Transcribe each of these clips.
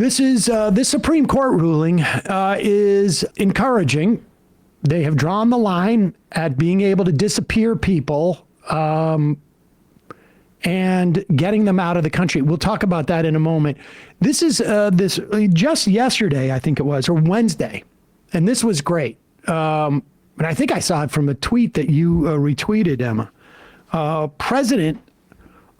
This Supreme Court ruling is encouraging. They have drawn the line at being able to disappear people and getting them out of the country. We'll talk about that in a moment. This is just yesterday, I think it was, or Wednesday, and this was great. And I think I saw it from a tweet that you retweeted, Emma. President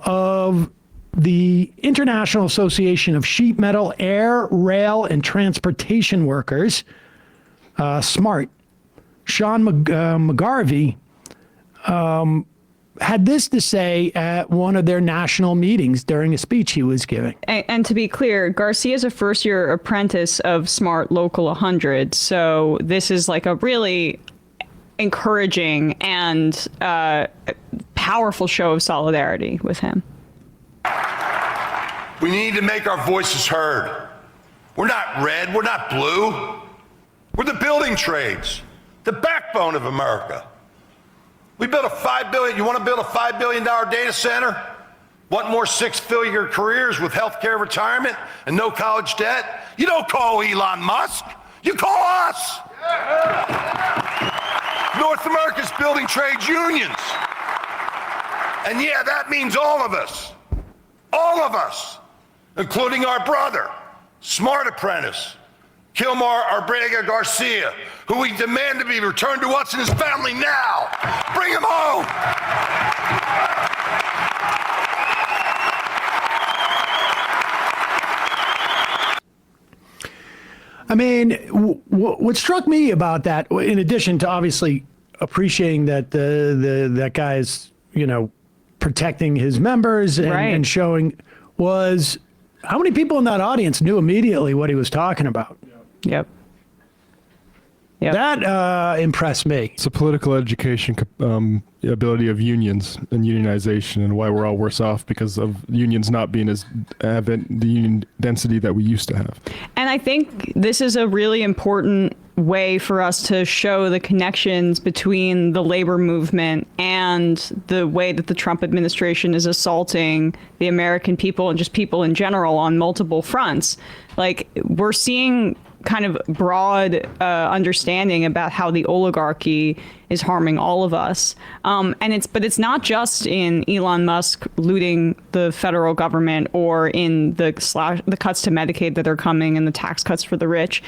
of the International Association of Sheet Metal, Air, Rail, and Transportation Workers, SMART, Sean McGarvey, had this to say at one of their national meetings during a speech he was giving. And to be clear, Garcia is a first-year apprentice of SMART Local 100, so this is like a really encouraging and powerful show of solidarity with him. We need to make our voices heard. We're not red, we're not blue. We're the building trades, the backbone of America. We built you want to build a $5 billion data center? Want more six-figure careers with healthcare retirement and no college debt? You don't call Elon Musk, you call us. North America's building trades unions. And yeah, that means all of us, including our brother, smart apprentice, Kilmar Garcia, who we demand to be returned to us and his family now. Bring him home. I mean, what struck me about that, in addition to obviously appreciating that that guy is, protecting his members and showing, was how many people in that audience knew immediately what he was talking about? Yep. That impressed me. It's a political education ability of unions and unionization, and why we're all worse off because of unions not being as the union density that we used to have. And I think this is a really important way for us to show the connections between the labor movement and the way that the Trump administration is assaulting the American people and just people in general on multiple fronts. Like, we're seeing kind of broad understanding about how the oligarchy is harming all of us. But it's not just in Elon Musk looting the federal government or in the cuts to Medicaid that are coming and the tax cuts for the rich.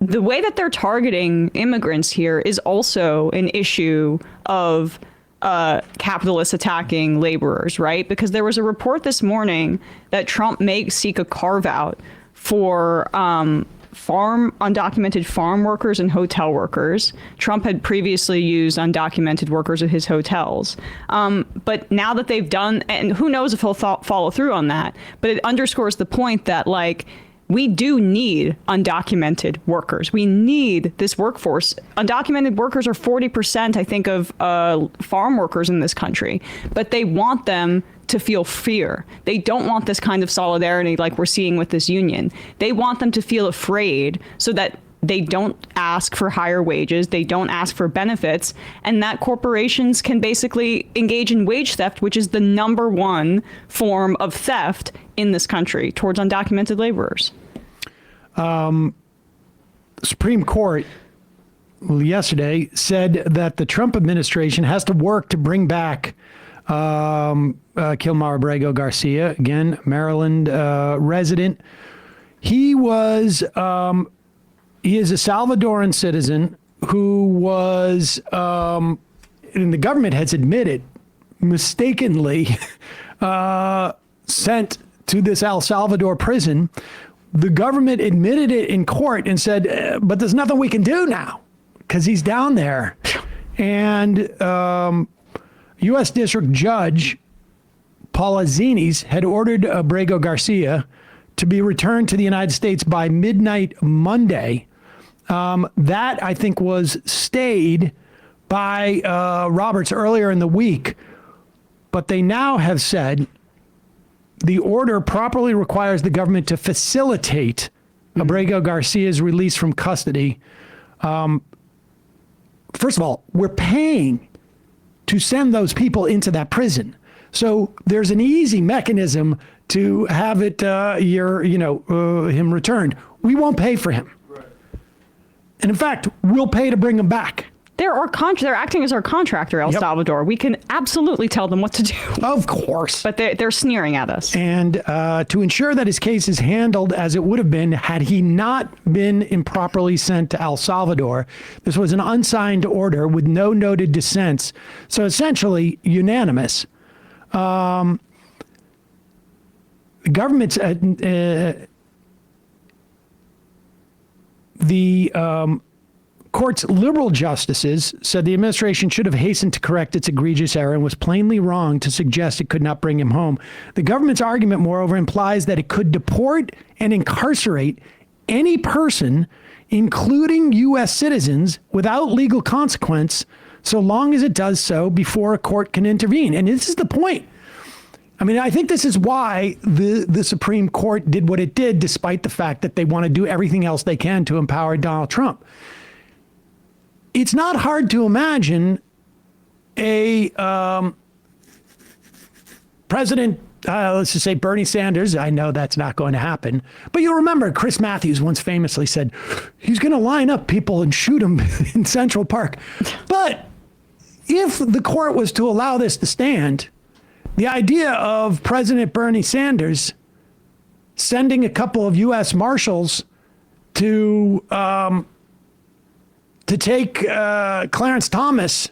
The way that they're targeting immigrants here is also an issue of capitalists attacking laborers, right? Because there was a report this morning that Trump may seek a carve-out for undocumented farm workers and hotel workers. Trump had previously used undocumented workers at his hotels. But now that they've done, and who knows if he'll follow through on that, but it underscores the point that, like, we do need undocumented workers. We need this workforce. Undocumented workers are 40%, I think, of farm workers in this country, but they want them to feel fear. They don't want this kind of solidarity like we're seeing with this union. They want them to feel afraid so that they don't ask for higher wages, they don't ask for benefits, and that corporations can basically engage in wage theft, which is the #1 form of theft in this country towards undocumented laborers. Supreme Court yesterday said that the Trump administration has to work to bring back Kilmar Garcia, again, Maryland resident. He is a Salvadoran citizen who was, and the government has admitted, mistakenly sent to this El Salvador prison. The government admitted it in court and said, but there's nothing we can do now because he's down there. And U.S. District Judge Paula Zinis had ordered Abrego Garcia to be returned to the United States by midnight Monday. That, I think, was stayed by Roberts earlier in the week. But they now have said the order properly requires the government to facilitate Abrego Garcia's release from custody. First of all, we're paying to send those people into that prison. So there's an easy mechanism to have it, him returned. We won't pay for him. And in fact, we'll pay to bring him back. They're acting as our contractor, El Salvador. We can absolutely tell them what to do. Of course. But they're sneering at us. And to ensure that his case is handled as it would have been had he not been improperly sent to El Salvador, this was an unsigned order with no noted dissents. So essentially unanimous. The government's court's liberal justices said the administration should have hastened to correct its egregious error and was plainly wrong to suggest it could not bring him home. The government's argument, moreover, implies that it could deport and incarcerate any person, including U.S. citizens, without legal consequence, so long as it does so before a court can intervene. And this is the point. I mean, I think this is why the Supreme Court did what it did, despite the fact that they want to do everything else they can to empower Donald Trump. It's not hard to imagine a president, let's just say Bernie Sanders. I know that's not going to happen. But you'll remember Chris Matthews once famously said, he's going to line up people and shoot them in Central Park. But if the court was to allow this to stand, the idea of President Bernie Sanders sending a couple of U.S. Marshals to take Clarence Thomas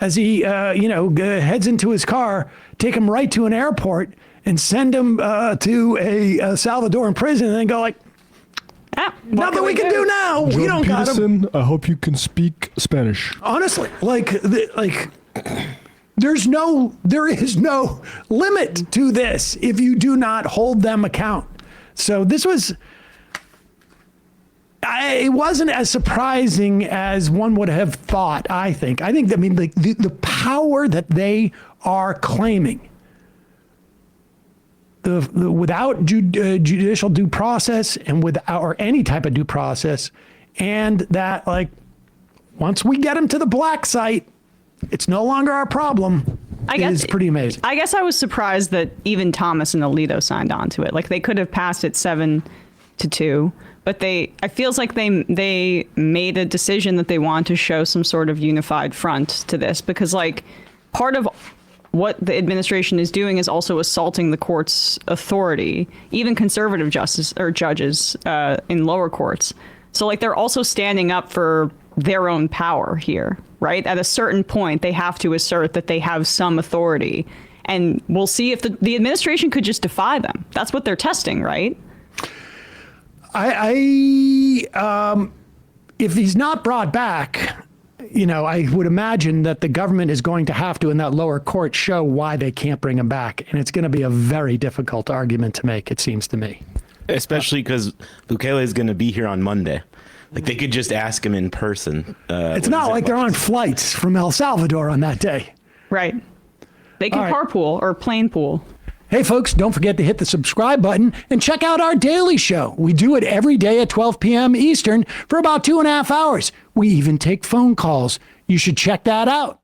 as he, heads into his car, take him right to an airport and send him to a Salvadoran prison and then go like, nothing we can do now. We don't got him. I hope you can speak Spanish. Honestly, there is no limit to this if you do not hold them account. So this was... it wasn't as surprising as one would have thought, I think. The power that they are claiming, without judicial due process and without or any type of due process, and that, once we get them to the black site, it's no longer our problem. Is pretty amazing. I guess I was surprised that even Thomas and Alito signed on to it. They could have passed it 7-2. But it feels like they made a decision that they want to show some sort of unified front to this, because part of what the administration is doing is also assaulting the court's authority, even conservative judges in lower courts. So they're also standing up for their own power here, right? At a certain point, they have to assert that they have some authority, and we'll see if the administration could just defy them. That's what they're testing, right? If he's not brought back, I would imagine that the government is going to have to, in that lower court, show why they can't bring him back. And it's going to be a very difficult argument to make, it seems to me. Especially because Bukele is going to be here on Monday. They could just ask him in person. It's not like they're on flights from El Salvador on that day. Right. They can carpool or plane pool. Hey, folks, don't forget to hit the subscribe button and check out our daily show. We do it every day at 12 p.m. Eastern for about 2.5 hours. We even take phone calls. You should check that out.